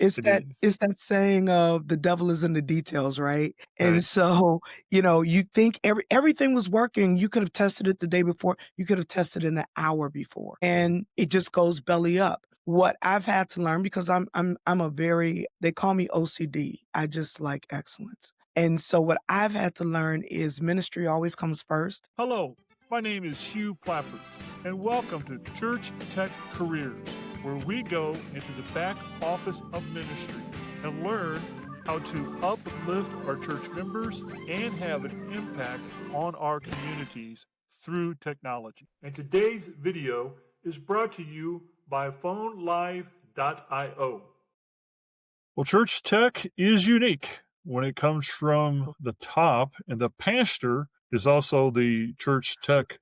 It's It that is. it's that saying of the devil is in the details, right? And Right. so, you think everything was working, you could have tested it the day before, you could have tested it an hour before, and it just goes belly up. What I've had to learn because I'm a very they call me OCD, I just like excellence. And so what I've had to learn is ministry always comes first. Hello, my name is Hugh Plappert, and welcome to Church Tech Careers, where we go into the back office of ministry and learn how to uplift our church members and have an impact on our communities through technology. And today's video is brought to you by PhoneLive.io. Well, church tech is unique when it comes from the top, and the pastor is also the church tech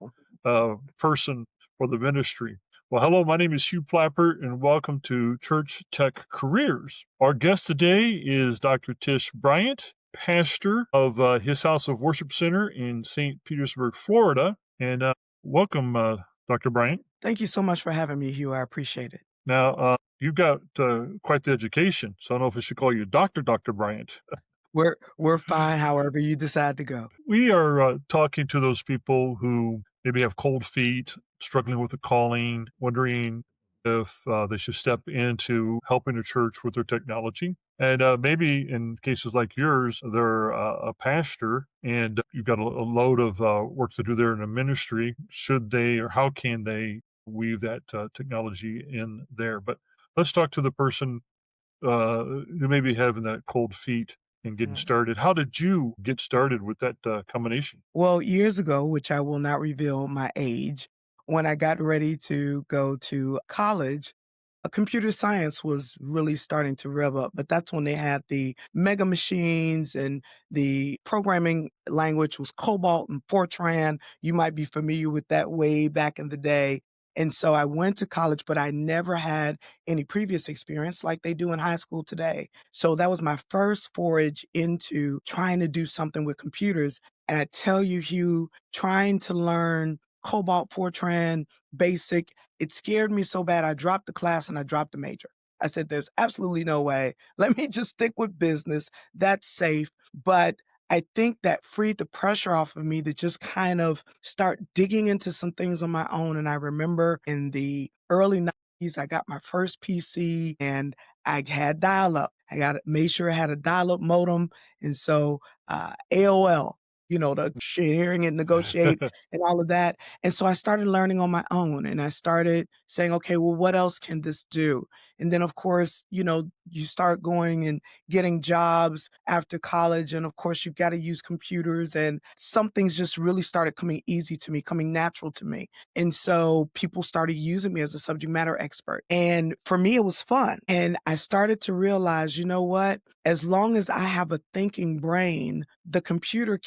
person for the ministry. Well, hello, my name is Hugh Plappert, and welcome to Church Tech Careers. Our guest today is Dr. Tish Bryant, pastor of His House of Worship Center in St. Petersburg, Florida. And welcome, Dr. Bryant. Thank you so much for having me, Hugh, I appreciate it. Now, you've got quite the education, so I don't know if I should call you Dr. Bryant. We're fine however you decide to go. We are talking to those people who maybe have cold feet, struggling with a calling, wondering if they should step into helping a church with their technology. And maybe in cases like yours, they're a pastor and you've got a load of work to do there in a ministry. Should they or how can they weave that technology in there? But let's talk to the person who may be having that cold feet and getting Mm. started. How did you get started with that combination? Well, years ago, which I will not reveal my age, when I got ready to go to college, computer science was really starting to rev up, but that's when they had the mega machines and the programming language was Cobalt and Fortran. You might be familiar with that way back in the day. And so I went to college, but I never had any previous experience like they do in high school today. So that was my first forage into trying to do something with computers. And I tell you, Hugh, trying to learn Cobalt, Fortran, basic, it scared me so bad I dropped the class and I dropped the major. I said, "There's absolutely no way. Let me just stick with business. That's safe." But I think that freed the pressure off of me to just kind of start digging into some things on my own. And I remember in the early 90s, I got my first PC and I had dial-up. Made sure I had a dial-up modem. And so AOL, the sharing and negotiate and all of that. And so I started learning on my own and I started saying, okay, well, what else can this do? And then, of course, you start going and getting jobs after college. And of course, you've got to use computers and some things just really started coming easy to me, coming natural to me. And so people started using me as a subject matter expert. And for me, it was fun. And I started to realize, you know what? As long as I have a thinking brain, the computer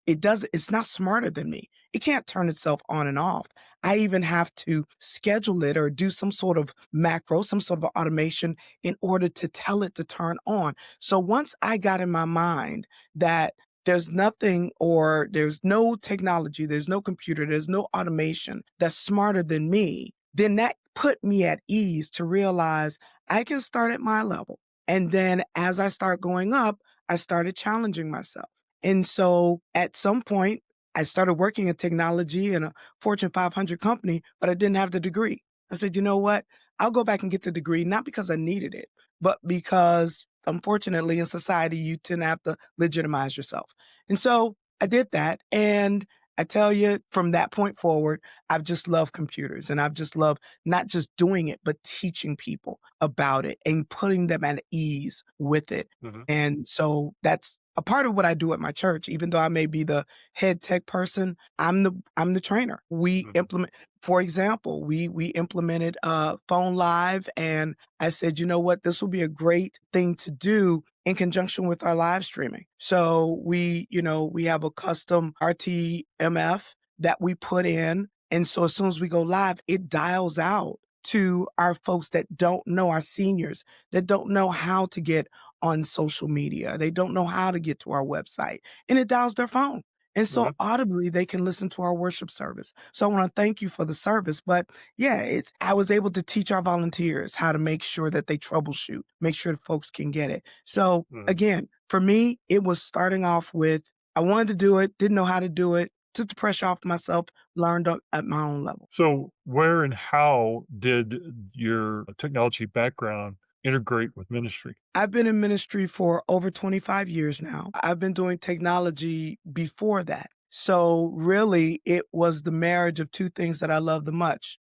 it's not smarter than me. It can't turn itself on and off. I even have to schedule it or do some sort of macro, some sort of automation in order to tell it to turn on. So once I got in my mind that there's nothing or there's no technology, there's no computer, there's no automation that's smarter than me, then that put me at ease to realize I can start at my level. And then as I start going up, I started challenging myself. And so at some point, I started working in technology in a Fortune 500 company, but I didn't have the degree. I said, you know what? I'll go back and get the degree, not because I needed it, but because unfortunately in society, you tend to have to legitimize yourself. And so I did that. And I tell you, from that point forward, I've just loved computers and I've just loved not just doing it, but teaching people about it and putting them at ease with it. Mhm. And so that's a part of what I do at my church. Even though I may be the head tech person, I'm the trainer. We Mhm. implement, for example, we implemented Phone Live, and I said, you know what, this will be a great thing to do in conjunction with our live streaming. So we have a custom RTMF that we put in. And so as soon as we go live, it dials out to our folks that don't know, our seniors that don't know how to get on social media. They don't know how to get to our website, and it dials their phone. And so Right. audibly they can listen to our worship service. So I want to thank you for the service. But yeah, it's I was able to teach our volunteers how to make sure that they troubleshoot, make sure that folks can get it. So Mhm. again, for me, it was starting off with I wanted to do it, didn't know how to do it, took the pressure off myself, learned up at my own level. So, where and how did your technology background integrate with ministry? I've been in ministry for over 25 years now. I've been doing technology before that. So really it was the marriage of two things that I love the most,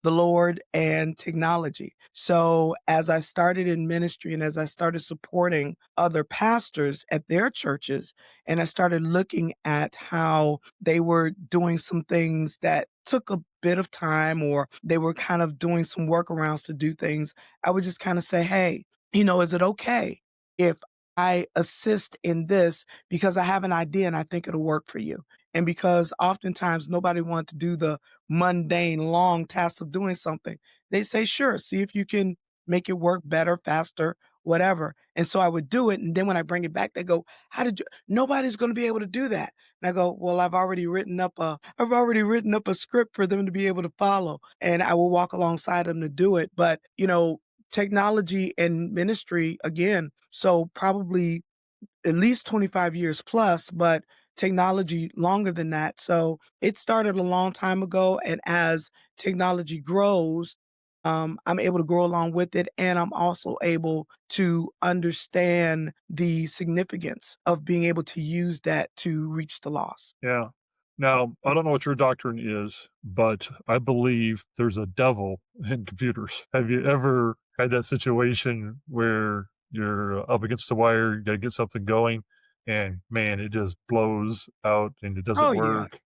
the Lord and technology. So as I started in ministry and as I started supporting other pastors at their churches, and I started looking at how they were doing some things that took a bit of time or they were kind of doing some workarounds to do things, I would just kind of say, hey, is it okay if I assist in this because I have an idea and I think it'll work for you? And because oftentimes nobody wants to do the mundane, long task of doing something, they say, sure, see if you can make it work better, faster, whatever. And so I would do it. And then when I bring it back, they go, how did you? Nobody's going to be able to do that. And I go, well, I've already written up a script for them to be able to follow. And I will walk alongside them to do it. But, technology and ministry again, so probably at least 25 years plus, but technology longer than that. So it started a long time ago. And as technology grows, I'm able to grow along with it. And I'm also able to understand the significance of being able to use that to reach the lost. Yeah. Now, I don't know what your doctrine is, but I believe there's a devil in computers. Have you ever had that situation where you're up against the wire, you gotta get something going, and man, it just blows out and it doesn't Oh, yeah. work?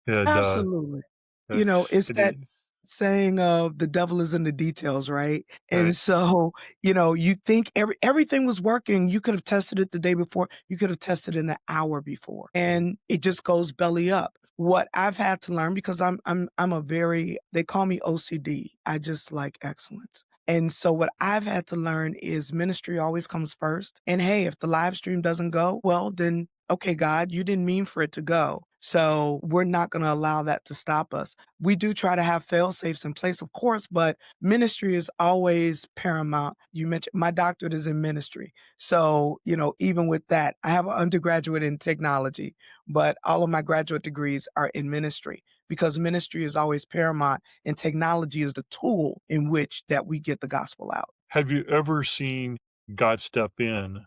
And Absolutely. uh, It's it that is, saying of the devil is in the details, right? And right? so, you think everything was working. You could have tested it the day before. You could have tested it an hour before. Mhm. And it just goes belly up. What I've had to learn because I'm a very they call me OCD. I just like excellence. And so what I've had to learn is ministry always comes first. And hey, if the live stream doesn't go, well, then okay, God, you didn't mean for it to go. So we're not going to allow that to stop us. We do try to have fail safes in place, of course, but ministry is always paramount. You mentioned my doctorate is in ministry. So, even with that, I have an undergraduate in technology, but all of my graduate degrees are in ministry because ministry is always paramount and technology is the tool in which that we get the gospel out. Have you ever seen God step in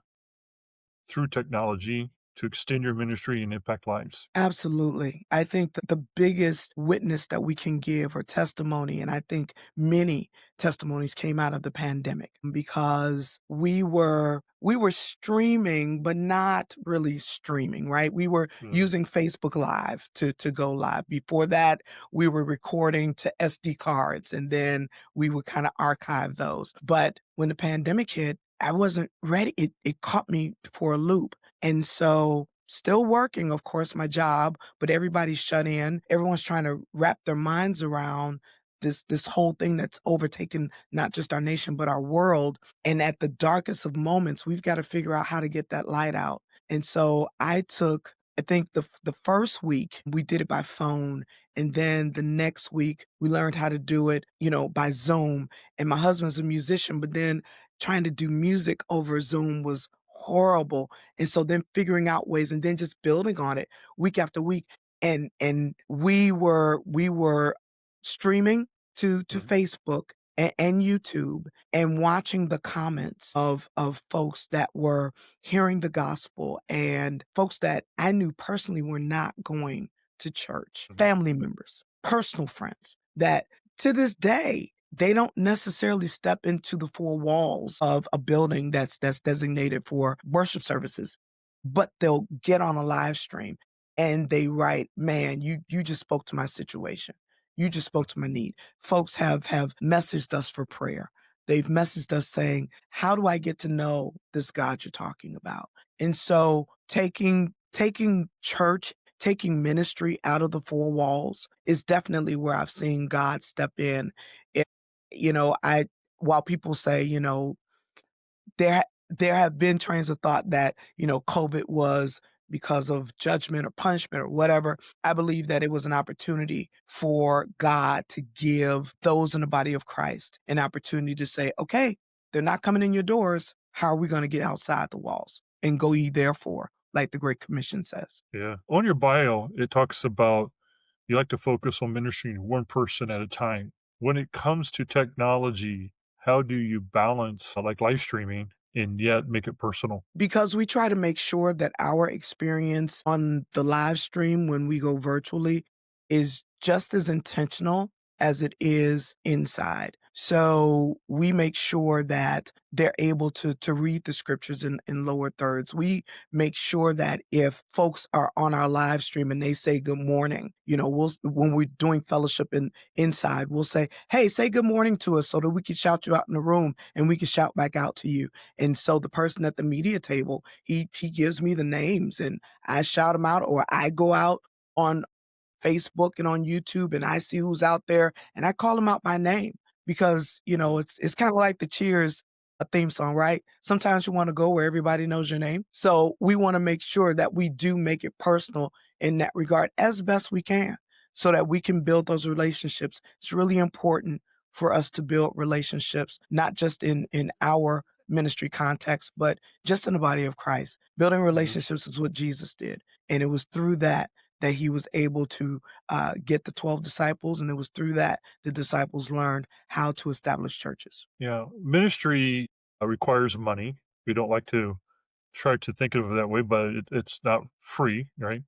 through technology to extend your ministry and impact lives? Absolutely. I think that the biggest witness that we can give or testimony, and I think many testimonies came out of the pandemic because we were streaming, but not really streaming, right? We were Mhm. using Facebook Live to go live. Before that, we were recording to SD cards and then we would kind of archive those. But when the pandemic hit, I wasn't ready. It caught me for a loop. And so still working, of course, my job, but everybody's shut in. Everyone's trying to wrap their minds around this whole thing that's overtaken not just our nation, but our world. And at the darkest of moments, we've got to figure out how to get that light out. And so I think the first week we did it by phone. And then the next week we learned how to do it, by Zoom. And my husband's a musician, but then trying to do music over Zoom was horrible. And so then figuring out ways and then just building on it week after week. And we were streaming to Mhm. Facebook and YouTube and watching the comments of folks that were hearing the gospel and folks that I knew personally were not going to church, Mhm. family members, personal friends that to this day they don't necessarily step into the four walls of a building that's designated for worship services, but they'll get on a live stream and they write, "Man, you just spoke to my situation. You just spoke to my need." Folks have messaged us for prayer. They've messaged us saying, "How do I get to know this God you're talking about?" And so taking church, taking ministry out of the four walls is definitely where I've seen God step in. It, I while people say, there have been trains of thought that, COVID was because of judgment or punishment or whatever. I believe that it was an opportunity for God to give those in the body of Christ an opportunity to say, okay, they're not coming in your doors. How are we going to get outside the walls and go ye therefore, like the Great Commission says? Yeah. On your bio, it talks about you like to focus on ministering one person at a time. When it comes to technology, how do you balance like live streaming and yet make it personal? Because we try to make sure that our experience on the live stream when we go virtually is just as intentional as it is inside. So we make sure that they're able to read the scriptures in lower thirds. We make sure that if folks are on our live stream and they say good morning, we'll when we're doing fellowship inside, we'll say, hey, say good morning to us so that we can shout you out in the room and we can shout back out to you. And so the person at the media table, he gives me the names and I shout them out, or I go out on Facebook and on YouTube and I see who's out there and I call them out by name because, it's kind of like the Cheers theme song, right? Sometimes you want to go where everybody knows your name. So we want to make sure that we do make it personal in that regard as best we can so that we can build those relationships. It's really important for us to build relationships, not just in our ministry context, but just in the body of Christ. Building Mhm. relationships is what Jesus did. And it was through that he was able to get the 12 disciples. And it was through that the disciples learned how to establish churches. Yeah. Ministry requires money. We don't like to try to think of it that way, but it's not free, right?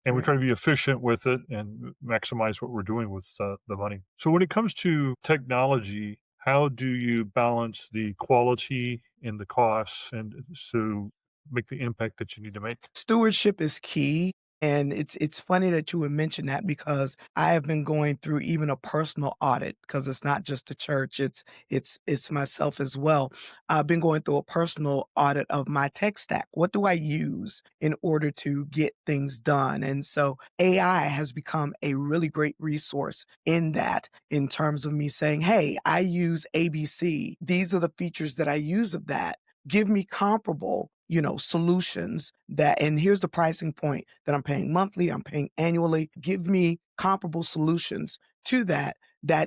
And we Right. try to be efficient with it and maximize what we're doing with the money. So when it comes to technology, how do you balance the quality and the costs and to make the impact that you need to make? Stewardship is key. And it's funny that you would mention that because I have been going through even a personal audit because it's not just the church, it's myself as well. I've been going through a personal audit of my tech stack. What do I use in order to get things done? And so AI has become a really great resource in that, in terms of me saying, hey, I use ABC. These are the features that I use of that. Give me comparable, solutions that, and here's the pricing point that I'm paying monthly, I'm paying annually. Give me comparable solutions to that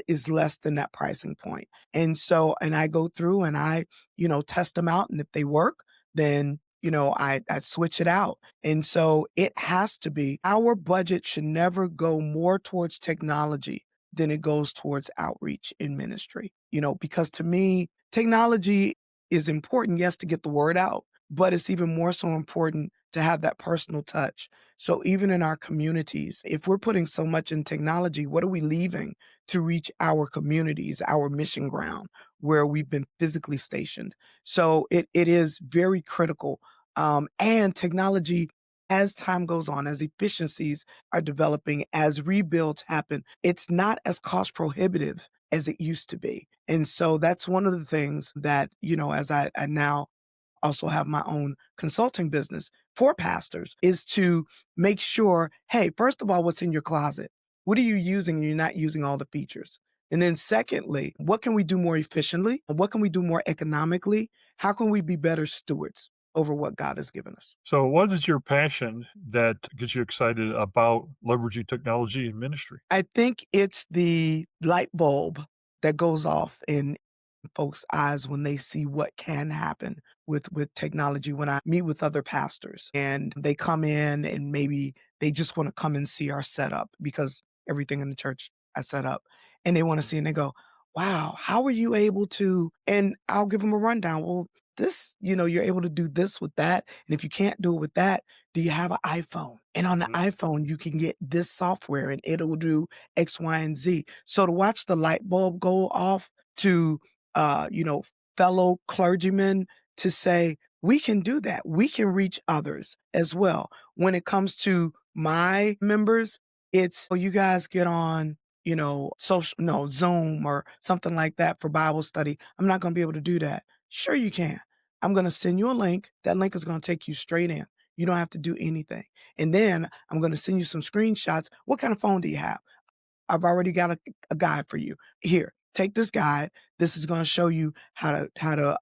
is less than that pricing point. And so, and I go through and I, test them out. And if they work, then, I switch it out. And so it has to be, our budget should never go more towards technology than it goes towards outreach in ministry, because to me, technology is important, yes, to get the word out, but it's even more so important to have that personal touch. So even in our communities, if we're putting so much in technology, what are we leaving to reach our communities, our mission ground where we've been physically stationed? So it is very critical. And technology, as time goes on, as efficiencies are developing, as rebuilds happen, it's not as cost prohibitive as it used to be. And so that's one of the things that, as I now also have my own consulting business for pastors, is to make sure, hey, first of all, what's in your closet? What are you using and you're not using all the features? And then secondly, what can we do more efficiently? What can we do more economically? How can we be better stewards over what God has given us? So what is your passion that gets you excited about leveraging technology in ministry? I think it's the light bulb that goes off in folks' eyes when they see what can happen with technology. When I meet with other pastors and they come in and maybe they just want to come and see our setup because everything in the church I set up, and they want to see and they go, wow, how are you able to? And I'll give them a rundown. Well, this, you're able to do this with that. And if you can't do it with that, do you have an iPhone? And on the Mhm. iPhone, you can get this software and it'll do X, Y, and Z. So to watch the light bulb go off to, uh, you know, fellow clergymen to say, we can do that. We can reach others as well. When it comes to my members, it's, oh, you guys get on, social, no, Zoom or something like that for Bible study. I'm not going to be able to do that. Sure, you can. I'm going to send you a link. That link is going to take you straight in. You don't have to do anything. And then I'm going to send you some screenshots. What kind of phone do you have? I've already got a guide for you. Here, take this guide. This is going to show you how to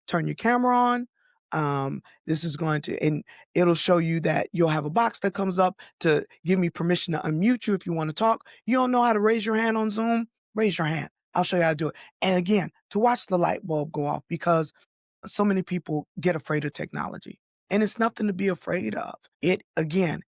turn your camera on, This is going to, and it'll show you that you'll have a box that comes up to give me permission to unmute you if you want to talk. You don't know how to raise your hand on Zoom? Raise your hand. I'll show you how to do it. And again, to watch the light bulb go off, because so many people get afraid of technology, and it's nothing to be afraid of. Again,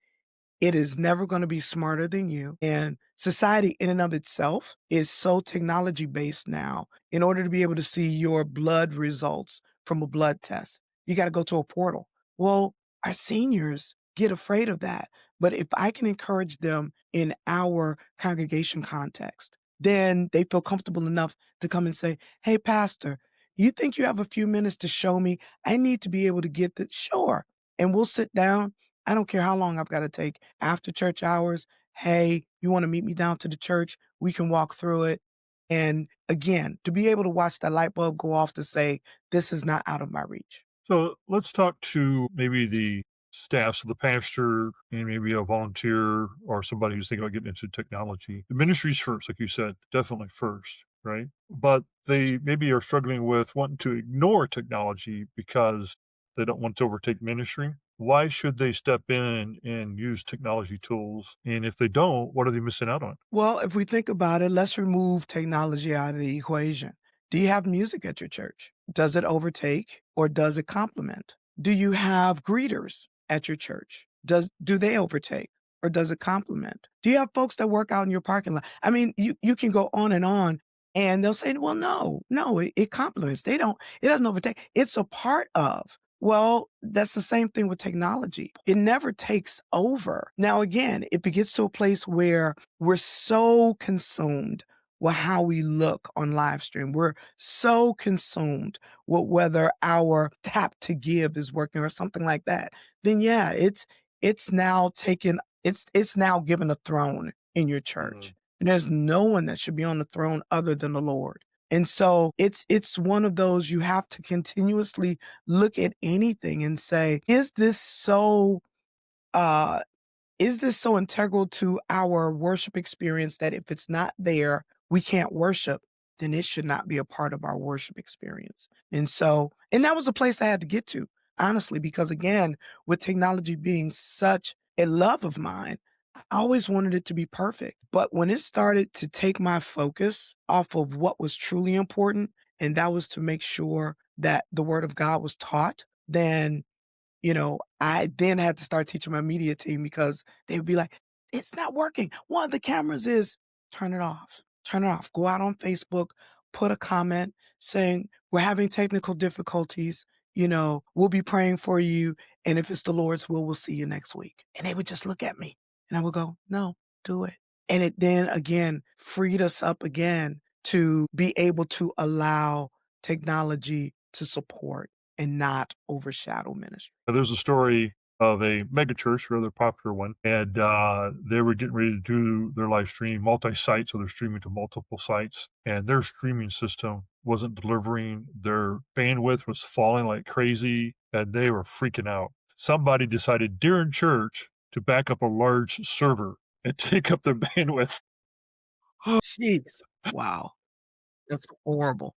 it is never gonna be smarter than you, and society in and of itself is so technology based now. In order to be able to see your blood results from a blood test, you gotta go to a portal. Well, our seniors get afraid of that, but if I can encourage them in our congregation context, then they feel comfortable enough to come and say, "Hey, pastor, you think you have a few minutes to show me? I need to be able to get this." "Sure." And we'll sit down. I don't care how long I've gotta take after church hours. "Hey, you wanna meet me down to the church? We can walk through it." And again, to be able to watch that light bulb go off to say, "This is not out of my reach." So let's talk to maybe the staff, so the pastor and maybe a volunteer or somebody who's thinking about getting into technology. The ministry's first, like you said, definitely first, right? But they maybe are struggling with wanting to ignore technology because they don't want to overtake ministry. Why should they step in and use technology tools? And if they don't, what are they missing out on? Well, if we think about it, let's remove technology out of the equation. Do you have music at your church? Does it overtake or does it complement? Do you have greeters at your church? Do they overtake or does it complement? Do you have folks that work out in your parking lot? I mean, you can go on and they'll say, "Well, no, it complements. It doesn't overtake. It's a part of." Well, that's the same thing with technology. It never takes over. Now, again, if it gets to a place where we're so consumed with how we look on live stream, we're so consumed with whether our tap to give is working or something like that, then yeah, it's now taken it's now given a throne in your church. Mhm. And there's no one that should be on the throne other than the Lord. And so it's one of those you have to continuously look at anything and say, uh is this so integral to our worship experience that if it's not there, we can't worship, then it should not be a part of our worship experience. And that was a place I had to get to, honestly, because again, with technology being such a love of mine, I always wanted it to be perfect. But when it started to take my focus off of what was truly important, and that was to make sure that the word of God was taught, then I then had to start teaching my media team because they would be like, "It's not working. One of the cameras is." "Turn it off. Turn it off. Go out on Facebook, put a comment saying, 'We're having technical difficulties. We'll be praying for you. And if it's the Lord's will, we'll see you next week.'" And they would just look at me and I would go, "No, do it." And it then again freed us up again to be able to allow technology to support and not overshadow ministry. There's a story of a megachurch, a rather popular one, and they were getting ready to do their live stream multi-site, so they're streaming to multiple sites, and their streaming system wasn't delivering. Their bandwidth was falling like crazy, and they were freaking out. Somebody decided during church to back up a large server and take up their bandwidth. Oh, jeez. Wow, that's horrible.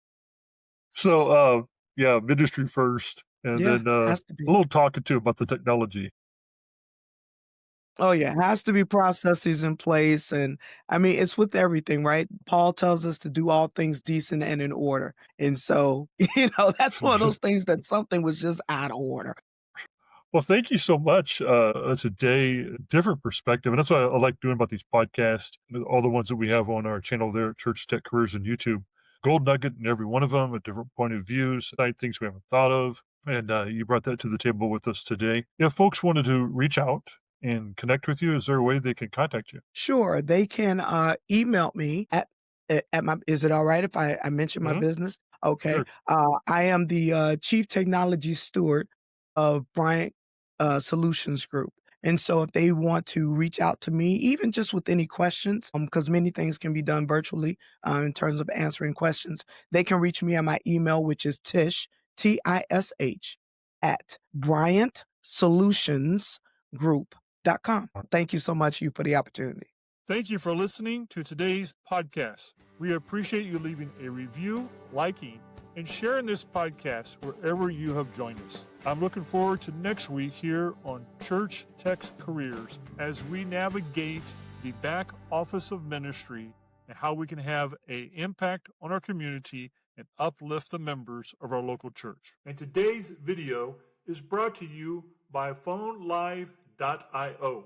So, yeah, ministry first, and Yeah, then has to a be. little talking to about the technology. Oh, yeah, has to be processes in place, and, I mean, it's with everything, right? Paul tells us to do all things decent and in order, and so, that's one of those things that something was just out of order. Well, thank you so much. It's a different perspective. And that's what I like doing about these podcasts, all the ones that we have on our channel there at Church Tech Careers on YouTube. Gold nugget in every one of them, a different point of views, things we haven't thought of. And you brought that to the table with us today. If folks wanted to reach out and connect with you, is there a way they can contact you? Sure, they can, email me at my is it alright if I mention my Hmm. business? Okay, Sure. I am the, chief technology steward of Bryant, Solutions Group, and so if they want to reach out to me, even just with any questions, because many things can be done virtually, in terms of answering questions, they can reach me at my email, which is Tish, Tish, at BryantSolutionsGroup.com. Thank you so much, you, for the opportunity. Thank you for listening to today's podcast. We appreciate you leaving a review, liking, and sharing this podcast wherever you have joined us. I'm looking forward to next week here on Church Tech's Careers as we navigate the back office of ministry and how we can have an impact on our community and uplift the members of our local church. And today's video is brought to you by PhoneLive.io.